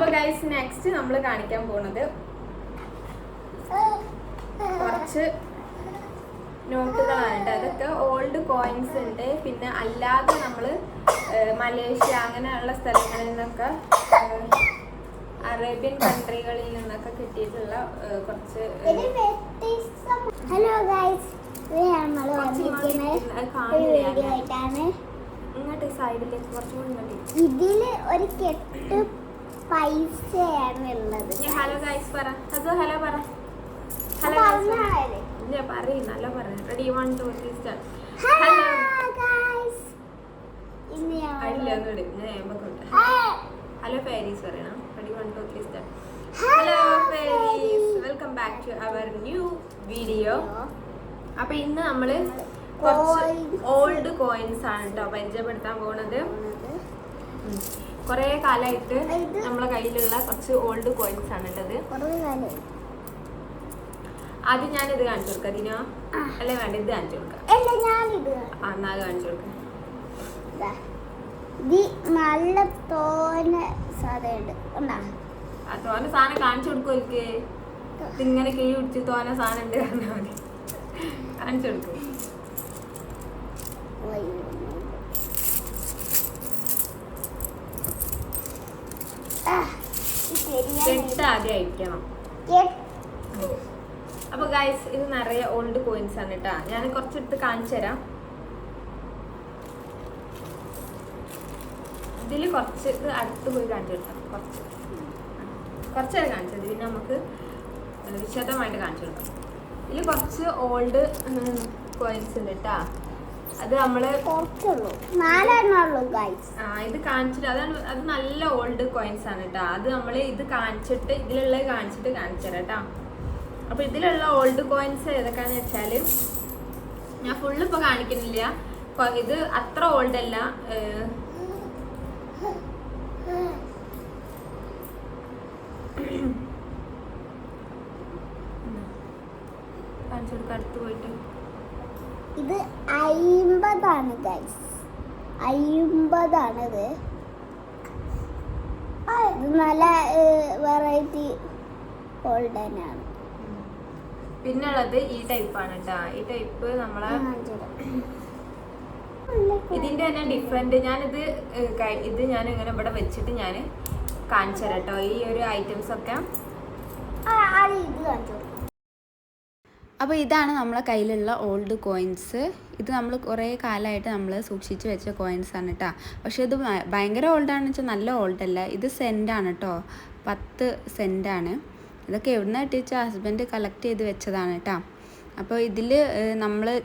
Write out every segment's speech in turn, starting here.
അപ്പൊ guys next നമ്മൾ കാണിക്കാൻ പോകുന്നത് കുറച്ച് നോട്ടുകളാണ്. അതൊക്കെ ഓൾഡ് കോയിൻസ് ഉണ്ട്. പിന്നെ അല്ലാതെ നമ്മൾ മലേഷ്യ അങ്ങനെയുള്ള സ്ഥലങ്ങളിൽ നിന്നൊക്കെ അറേബ്യൻ കൺട്രികളിൽ നിന്നൊക്കെ കിട്ടിയിട്ടുള്ള കുറച്ച് ഹലോ ഗൈസ്, ഇങ്ങോട്ട് സൈഡിലേക്ക് കുറച്ചുകൂടി ഇങ്ങോട്ട്. ഇതില് ഒരു കെട്ട് പൈസയാണ് ഉള്ളത്. ഹലോ ഗൈസ് പറ. അത് ഹലോ പറ. ഹലോ ഇല്ല പറയും, നല്ല പറയാം. Ready 1 2 3 start. Hello guys. Hello fairies പറയണം. Ready 1 2 3 start. Hello fairies, welcome back to our new video. അപ്പൊ ഇന്ന് നമ്മള് കുറച്ച് ഓൾഡ് കോയിൻസ് ആണ് കേട്ടോ പരിചയപ്പെടുത്താൻ പോണത്. കൊറേ കാലമായിട്ട് നമ്മളെ കയ്യിലുള്ള കുറച്ച് ഓൾഡ് കോയിൻസ് ആണ് കേട്ടത്. ആദ്യം ഞാനിത് കാണിച്ചു കൊടുക്കാം. ദിനോ അല്ലേ വേണ്ട, ഇത് കാണിച്ചു കൊടുക്കാം. എന്നാ കാണിച്ചു കൊടുക്കാം. നല്ല തോന സാധനമുണ്ട്. ആ തോന സാധനം കാണിച്ചു കൊടുക്കും. എനിക്ക് ഇതിങ്ങനെ കിഴി പിടിച്ച് തോന സാധനം ഉണ്ട് പറഞ്ഞാൽ മതി. കാണിച്ചു കൊടുക്കും. ആദ്യം അയക്കണം. അപ്പൊ ഗൈസ് ഇത് നിറയെ ഓൾഡ് കോയിൻസ് ആണ് കേട്ടാ. ഞാൻ കുറച്ചെടുത്ത് കാണിച്ചു തരാം. ഇതില് കുറച്ച് ഇത് അടുത്ത് പോയി കാണിച്ചു കൊടുക്കാം. കുറച്ചേരം കാണിച്ചത് പിന്നെ നമുക്ക് വിശദമായിട്ട് കാണിച്ചു കൊടുക്കാം. ഇതില് കുറച്ച് ഓൾഡ് കോയിൻസ് ഉണ്ട് കേട്ടാ. അത് നമ്മള് ഇത് കാണിച്ചിട്ട് അത് നല്ല ഓൾഡ് കോയിൻസ് ആണ് കേട്ടാ. അത് നമ്മള് ഇത് കാണിച്ചിട്ട് ഇതിലുള്ളത് കാണിച്ചിട്ട് കാണിച്ചു തരാം കേട്ടാ. അപ്പൊ ഇതിലുള്ള ഓൾഡ് കോയിൻസ് ഏതൊക്കെയാന്ന് വെച്ചാല് ഞാൻ ഫുള്ള് ഇപ്പൊ കാണിക്കുന്നില്ല. ഇത് അത്ര ഓൾഡ് അല്ല. കാണിച്ചു കൊടുക്ക അടുത്ത് പോയിട്ട്. ഇത് 50 ഗൈസ്, 50 ഇത് നല്ല വെറൈറ്റി ഓൾഡ് തന്നെയാണ്. പിന്നുള്ളത് ഈ ടൈപ്പാണ് കേട്ടാ. ഈ ടൈപ്പ് നമ്മളെ ഇതിന്റെ തന്നെ ഡിഫറെന്റ്. ഞാനിത് ഞാൻ ഇങ്ങനെ ഇവിടെ വെച്ചിട്ട് ഞാൻ കാണിച്ചു തരാം കേട്ടോ ഈ ഒരു ഐറ്റംസ് ഒക്കെ. അപ്പോൾ ഇതാണ് നമ്മളെ കയ്യിലുള്ള ഓൾഡ് കോയിൻസ്. ഇത് നമ്മൾ കുറേ കാലമായിട്ട് നമ്മൾ സൂക്ഷിച്ച് വെച്ച കോയിൻസ് ആണ് കേട്ടോ. പക്ഷേ ഇത് ഭയങ്കര ഓൾഡാണെന്ന് വെച്ചാൽ നല്ല ഓൾഡല്ല. ഇത് സെൻറ്റാണ് കേട്ടോ, 10 സെൻറ്റാണ്. ഇതൊക്കെ എവിടുന്ന് കിട്ടിച്ചാൽ ഹസ്ബൻഡ് കളക്ട് ചെയ്ത് വെച്ചതാണ് കേട്ടോ. അപ്പോൾ ഇതിൽ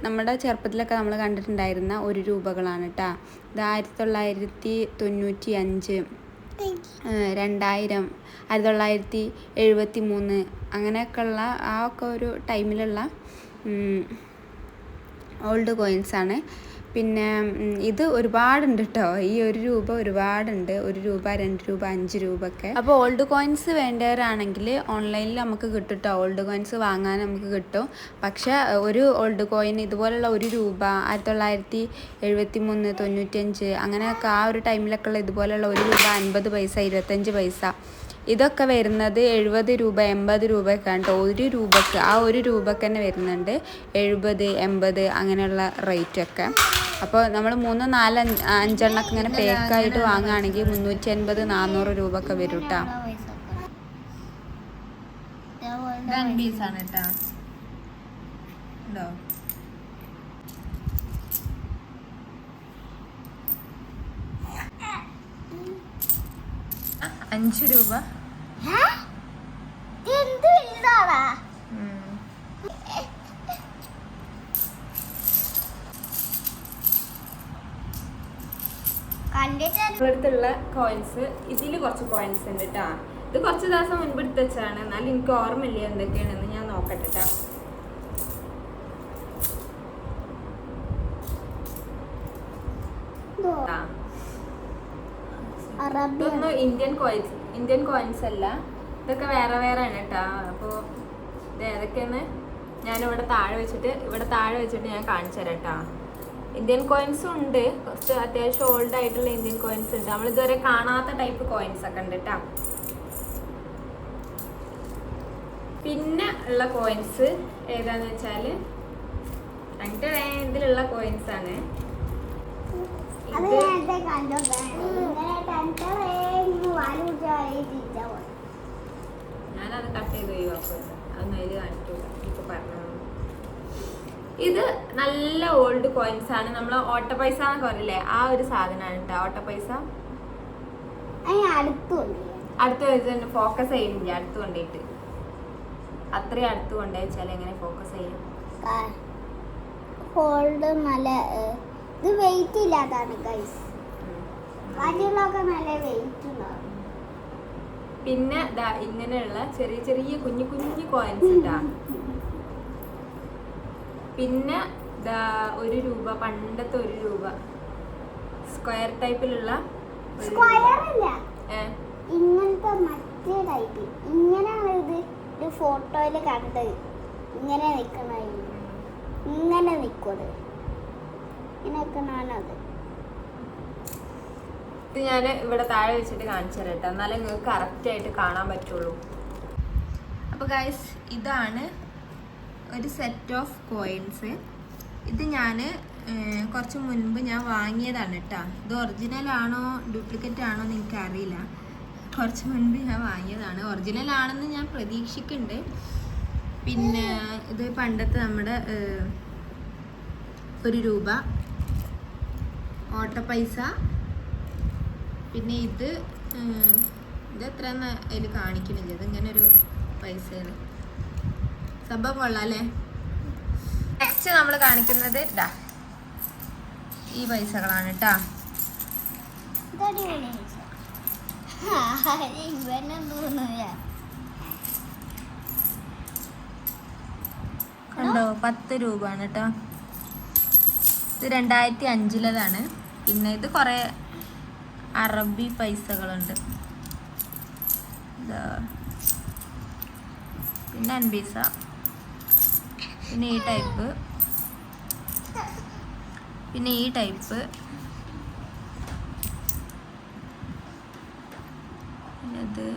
നമ്മുടെ ചെറുപ്പത്തിലൊക്കെ നമ്മൾ കണ്ടിട്ടുണ്ടായിരുന്ന 1 രൂപകളാണ് കേട്ടോ. ഇത് 1995, 2000, 1973 അങ്ങനെയൊക്കെയുള്ള ആ ഒക്കെ ഒരു ടൈമിലുള്ള ഓൾഡ് കോയിൻസാണ്. പിന്നെ ഇത് ഒരുപാടുണ്ട് കേട്ടോ. ഈ 1 രൂപ ഒരുപാടുണ്ട്. 1 രൂപ, 2 രൂപ, 5 രൂപ ഒക്കെ. അപ്പോൾ ഓൾഡ് കോയിൻസ് വേണ്ടവരാണെങ്കിൽ ഓൺലൈനിൽ നമുക്ക് കിട്ടും കേട്ടോ. ഓൾഡ് കോയിൻസ് വാങ്ങാൻ നമുക്ക് കിട്ടും. പക്ഷേ ഒരു ഓൾഡ് കോയിൻ ഇതുപോലുള്ള 1 രൂപ 1973, 95 അങ്ങനെയൊക്കെ ആ ഒരു ടൈമിലൊക്കെ ഉള്ള ഇതുപോലെയുള്ള 1 രൂപ 50 പൈസ, 25 പൈസ ഇതൊക്കെ വരുന്നത് 70 രൂപ 80 രൂപയൊക്കെയാണ് കേട്ടോ. 1 രൂപക്ക് ആ 1 രൂപക്ക് തന്നെ വരുന്നുണ്ട് 70, 80 അങ്ങനെയുള്ള റേറ്റൊക്കെ. അപ്പോൾ നമ്മൾ 3, 4, 5 എണ്ണൊക്കെ ഇങ്ങനെ പേക്കായിട്ട് വാങ്ങുകയാണെങ്കിൽ 380, 400 രൂപ ഒക്കെ വരും കേട്ടോ. ഉണ്ടോ 5 രൂപ. അടുത്തുള്ള കോയിൻസ് ഇതിൽ കുറച്ച് കോയിൻസ് ഉണ്ട് കേട്ടോ. ഇത് കുറച്ച് ദിവസം മുൻപ് എടുത്ത് വെച്ചതാണ്. എന്നാലും എനിക്ക് ഓർമ്മയില്ല എന്തൊക്കെയാണെന്ന്. ഞാൻ നോക്കട്ടെ കേട്ടോ. ഇതൊന്നും ഇന്ത്യൻ കോയിൻസ് അല്ല. ഇതൊക്കെ വേറെ വേറെ ആണ് കേട്ടോ. അപ്പോൾ ഇത് ഏതൊക്കെയാണ് ഞാനിവിടെ താഴെ വെച്ചിട്ട് ഞാൻ കാണിച്ചു തരാം കേട്ടോ. ഇന്ത്യൻ കോയിൻസും ഉണ്ട്, കുറച്ച് അത്യാവശ്യം ഓൾഡ് ആയിട്ടുള്ള ഇന്ത്യൻ കോയിൻസ് ഉണ്ട്. നമ്മളിതുവരെ കാണാത്ത ടൈപ്പ് കോയിൻസ് ഒക്കെ ഉണ്ട് കേട്ടോ. പിന്നെ ഉള്ള കോയിൻസ് ഏതാന്ന് വെച്ചാല് ഇതിലുള്ള കോയിൻസ് ആണ്. അത് നേരത്തെ കണ്ടോ ഞാനത് കട്ട് ചെയ്ത് ഒഴിവാക്കുന്നത്, അതൊന്നും അതിൽ കാണിക്കില്ല. ഇപ്പൊ പറഞ്ഞു, ഇത് നല്ല ഓൾഡ് കോയിൻസ് ആണ്. നമ്മള് ഓട്ട പൈസ എന്നൊക്കെ പറയില്ലേ, ആ ഒരു സാധനമാണ് കേട്ടോ ഓട്ട പൈസ. അടുത്ത് വെച്ച് ഫോക്കസ് ചെയ്യുന്നില്ല, അടുത്ത് കൊണ്ടിട്ട് അത്രയും അടുത്ത് കൊണ്ടേ വെച്ചാൽ എങ്ങനെ ഫോക്കസ് ചെയ്യും. ഹോൾഡ് നല്ല ഇത് വെയിറ്റ് ഇല്ലാതാണ് ഗൈസ്. ബാക്കിയുള്ളതൊക്കെ നല്ല വെയിറ്റ് ഉണ്ടാവും. പിന്നെ ഇങ്ങനെയുള്ള ചെറിയ ചെറിയ കുഞ്ഞു കുഞ്ഞു കോയിൻസ് ഇട്ടാ. പിന്നെ ₹1, പണ്ടത്തെ ₹1 സ്ക്വയർ ടൈപ്പിലുള്ള, സ്ക്വയർ അല്ല, ഇങ്ങനത്തെ മറ്റേ ടൈപ്പ്. ഇങ്ങനെയാണ് ഇത് ഒരു ഫോട്ടോയില് കണ്ടത്. ഇങ്ങനെ നിക്കണ, ഇങ്ങനെ നിക്കുന്നത്, ഇങ്ങനെ നിക്കണത്. ഇത് ഞാൻ ഇവിടെ താഴെ വെച്ചിട്ട് കാണിച്ചു തരാം കേട്ടോ, എന്നാലേ നിങ്ങൾക്ക് കറക്റ്റ് ആയിട്ട് കാണാൻ പറ്റുള്ളൂ. അപ്പോൾ ഗൈസ്, ഇതാണ് ഒരു സെറ്റ് ഓഫ് കോയിൻസ്. ഇത് ഞാൻ കുറച്ച് മുൻപ് ഞാൻ വാങ്ങിയതാണ് കേട്ടോ. ഇത് ഒറിജിനൽ ആണോ ഡ്യൂപ്ലിക്കേറ്റ് ആണോ എന്ന് എനിക്കറിയില്ല. കുറച്ച് മുൻപ് ഞാൻ വാങ്ങിയതാണ്. ഒറിജിനൽ ആണെന്ന് ഞാൻ പ്രതീക്ഷിക്കുന്നുണ്ട്. പിന്നെ ഇത് പണ്ടത്തെ നമ്മുടെ ₹1 ഓട്ട പൈസ. പിന്നെ ഇത് എത്രയെന്ന് അതിൽ കാണിക്കണില്ല. ഇതിങ്ങനെ ഒരു പൈസയാണ്. സംഭവം കൊള്ളാം അല്ലേ? നെക്സ്റ്റ് നമ്മൾ കാണിക്കുന്നത് ഈ പൈസകളാണ് കേട്ടോ. കണ്ടോ, ₹10 ആണ് കേട്ടോ. ഇത് 2005-ലേതാണ്. പിന്നെ ഇത് കുറേ അറബി പൈസകളുണ്ട്. പിന്നെ അൻപൈസ, പിന്നെ ഈ ടൈപ്പ്, പിന്നെ ഈ ടൈപ്പ്, പിന്നെ ഇത്,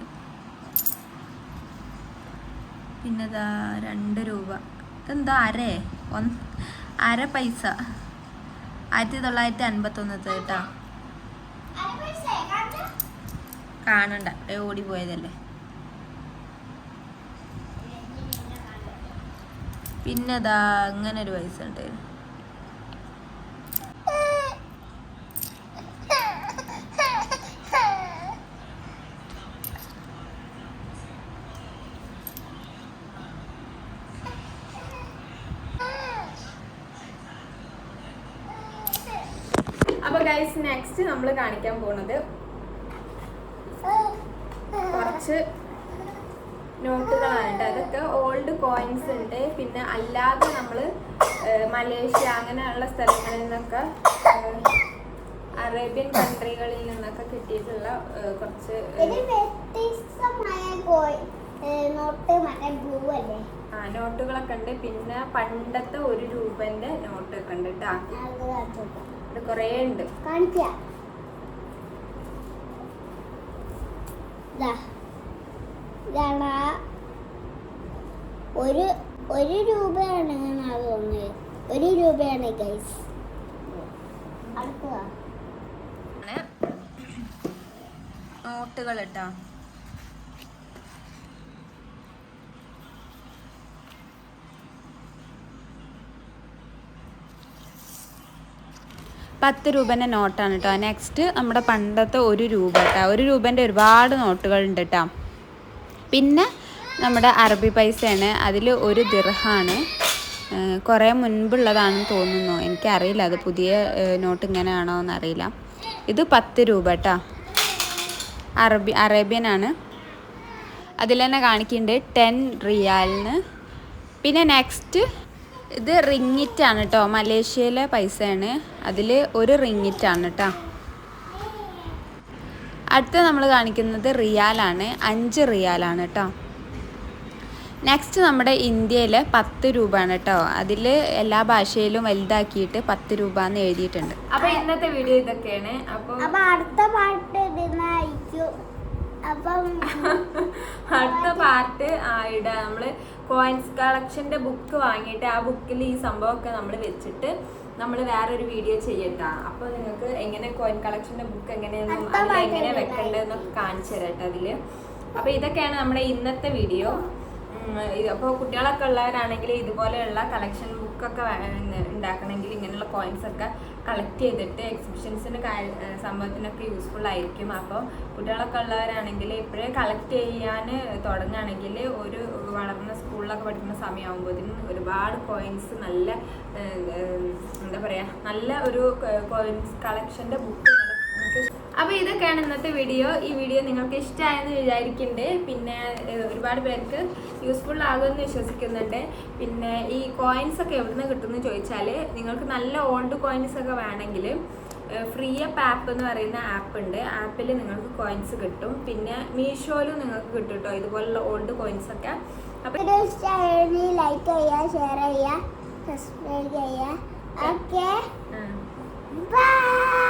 പിന്നെ ₹2. ഇതെന്താ അര പൈസ 1951 കേട്ടോ. കാണണ്ട, ഓടിപ്പോയതല്ലേ. പിന്നെ ഇങ്ങനെ ഒരു പൈസ ഉണ്ട്. അപ്പൊ ഗൈസ്, നെക്സ്റ്റ് നമ്മൾ കാണിക്കാൻ പോകുന്നത് കുറച്ച് നോട്ടുകളാണ് കേട്ടോ. അതൊക്കെ ഓൾഡ് കോയിൻസ് ഉണ്ട്. പിന്നെ അല്ലാതെ നമ്മൾ മലേഷ്യ അങ്ങനെയുള്ള സ്ഥലങ്ങളിൽ നിന്നൊക്കെ, അറേബ്യൻ കൺട്രികളിൽ നിന്നൊക്കെ കിട്ടിയിട്ടുള്ള കുറച്ച് നോട്ടുകളൊക്കെ ഉണ്ട്. പിന്നെ പണ്ടത്തെ ₹1 നോട്ടൊക്കെ ഉണ്ട് കേട്ടോ. ഇത് കുറേ ഉണ്ട്. ഇതാണ് ഒരു രൂപയാണ് തോന്നുന്നത്. ₹1 ഗൈസ്. അടുത്തതാ നോട്ടുകൾ കേട്ടോ. ₹10 നോട്ടാണ് കേട്ടോ. നെക്സ്റ്റ് നമ്മുടെ പണ്ടത്തെ ₹1 കേട്ടോ. ₹1 ഒരുപാട് നോട്ടുകളുണ്ട് കേട്ടോ. പിന്നെ നമ്മുടെ അറബി പൈസയാണ്. അതിൽ 1 ദിർഹമാണ്. കുറേ മുൻപുള്ളതാണെന്ന് തോന്നുന്നു, എനിക്കറിയില്ല. അത് പുതിയ നോട്ട് ഇങ്ങനെയാണോ എന്നറിയില്ല. ഇത് ₹10 കേട്ടോ. അറേബ്യനാണ്. അതിൽ തന്നെ കാണിക്കുന്നുണ്ട് 10 റിയാലിന്. പിന്നെ നെക്സ്റ്റ് ഇത് റിങ്ങിറ്റാണ് കേട്ടോ. മലേഷ്യയിലെ പൈസയാണ്. അതിൽ 1 റിങ്ങിറ്റാണ് കേട്ടോ. അടുത്ത നമ്മൾ കാണിക്കുന്നത് റിയാലാണ്. 5 റിയാലാണ് കേട്ടോ. നെക്സ്റ്റ് നമ്മുടെ ഇന്ത്യയിലെ ₹10 ആണ് കേട്ടോ. അതിൽ എല്ലാ ഭാഷയിലും വലുതാക്കിയിട്ട് ₹10 എന്ന് എഴുതിയിട്ടുണ്ട്. അപ്പോൾ ഇന്നത്തെ വീഡിയോ ഇതൊക്കെയാണ്. അപ്പോൾ അടുത്ത പാട്ട് ഇടുന്നതായിരിക്കും. അപ്പം അടുത്ത പാർട്ട് ഇടാ നമ്മള് കോയിൻസ് കളക്ഷന്റെ ബുക്ക് വാങ്ങിയിട്ട് ആ ബുക്കിൽ ഈ സംഭവമൊക്കെ നമ്മൾ വെച്ചിട്ട് നമ്മൾ വേറൊരു വീഡിയോ ചെയ്യട്ടാ. അപ്പൊ നിങ്ങൾക്ക് എങ്ങനെ കോയിൻ കളക്ഷന്റെ ബുക്ക് എങ്ങനെയാണെന്നും അതിൽ എങ്ങനെ വെക്കേണ്ടതെന്നൊക്കെ കാണിച്ചു തരാട്ടോ അതില്. അപ്പൊ ഇതൊക്കെയാണ് നമ്മുടെ ഇന്നത്തെ വീഡിയോ. അപ്പോൾ കുട്ടികളൊക്കെ ഉള്ളവരാണെങ്കിൽ ഇതുപോലെയുള്ള കളക്ഷൻ ബുക്കൊക്കെ ഉണ്ടാക്കണമെങ്കിൽ ഇങ്ങനെയുള്ള കോയിൻസ് ഒക്കെ കളക്ട് ചെയ്തിട്ട് എക്സിബിഷൻസിന് സംഭവത്തിനൊക്കെ യൂസ്ഫുൾ ആയിരിക്കും. അപ്പോൾ കുട്ടികളൊക്കെ ഉള്ളവരാണെങ്കിൽ ഇപ്പോഴേ കളക്ട് ചെയ്യാൻ തുടങ്ങുകയാണെങ്കിൽ ഒരു വളർന്ന സ്കൂളിലൊക്കെ പഠിക്കുന്ന സമയമാകുമ്പോഴത്തേനും ഒരുപാട് കോയിൻസ് നല്ല എന്താ പറയുക നല്ല ഒരു കോയിൻസ് കളക്ഷൻ്റെ ബുക്ക് നമുക്ക്. അപ്പോൾ ഇതൊക്കെയാണ് ഇന്നത്തെ വീഡിയോ. ഈ വീഡിയോ നിങ്ങൾക്ക് ഇഷ്ടമായെന്ന് വിചാരിക്കുന്നുണ്ട്. പിന്നെ ഒരുപാട് പേർക്ക് യൂസ്ഫുൾ ആകുമെന്ന് വിശ്വസിക്കുന്നുണ്ട്. പിന്നെ ഈ കോയിൻസ് ഒക്കെ എവിടെ നിന്ന് കിട്ടുമെന്ന് ചോദിച്ചാൽ നിങ്ങൾക്ക് നല്ല ഓൾഡ് കോയിൻസ് ഒക്കെ വേണമെങ്കിൽ ഫ്രീ അപ്പ് ആപ്പ് എന്ന് പറയുന്ന ആപ്പ് ഉണ്ട്. ആപ്പിൽ നിങ്ങൾക്ക് കോയിൻസ് കിട്ടും. പിന്നെ മീഷോയിലും നിങ്ങൾക്ക് കിട്ടും കേട്ടോ ഇതുപോലുള്ള ഓൾഡ് കോയിൻസ് ഒക്കെ. അപ്പോൾ ലൈക്ക് ചെയ്യുക, ഷെയർ ചെയ്യുക, സബ്സ്ക്രൈബ് ചെയ്യുക. Okay, by.